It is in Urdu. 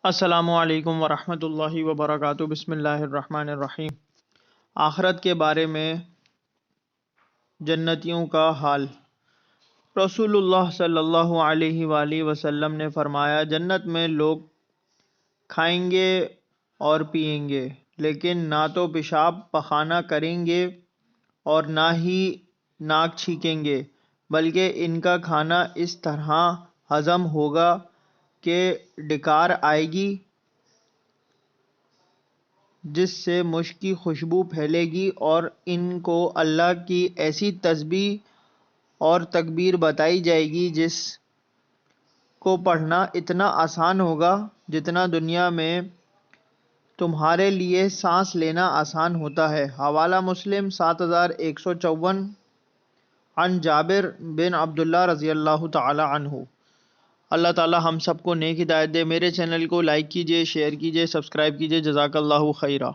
السلام علیکم ورحمۃ اللہ وبرکاتہ۔ بسم اللہ الرحمن الرحیم۔ آخرت کے بارے میں جنتیوں کا حال۔ رسول اللہ صلی اللہ علیہ وآلہ وسلم نے فرمایا، جنت میں لوگ کھائیں گے اور پئیں گے، لیکن نہ تو پیشاب پخانہ کریں گے اور نہ ہی ناک چھینکیں گے، بلکہ ان کا کھانا اس طرح ہضم ہوگا کہ ڈکار آئے گی جس سے مشک کی خوشبو پھیلے گی، اور ان کو اللہ کی ایسی تسبیح اور تکبیر بتائی جائے گی جس کو پڑھنا اتنا آسان ہوگا جتنا دنیا میں تمہارے لیے سانس لینا آسان ہوتا ہے۔ حوالہ مسلم 7154 عن جابر بن عبداللہ رضی اللہ تعالی عنہ۔ اللہ تعالی ہم سب کو نیک ہدایت دے۔ میرے چینل کو لائک کیجئے، شیئر کیجئے، سبسکرائب کیجئے۔ جزاک اللہ خیرہ۔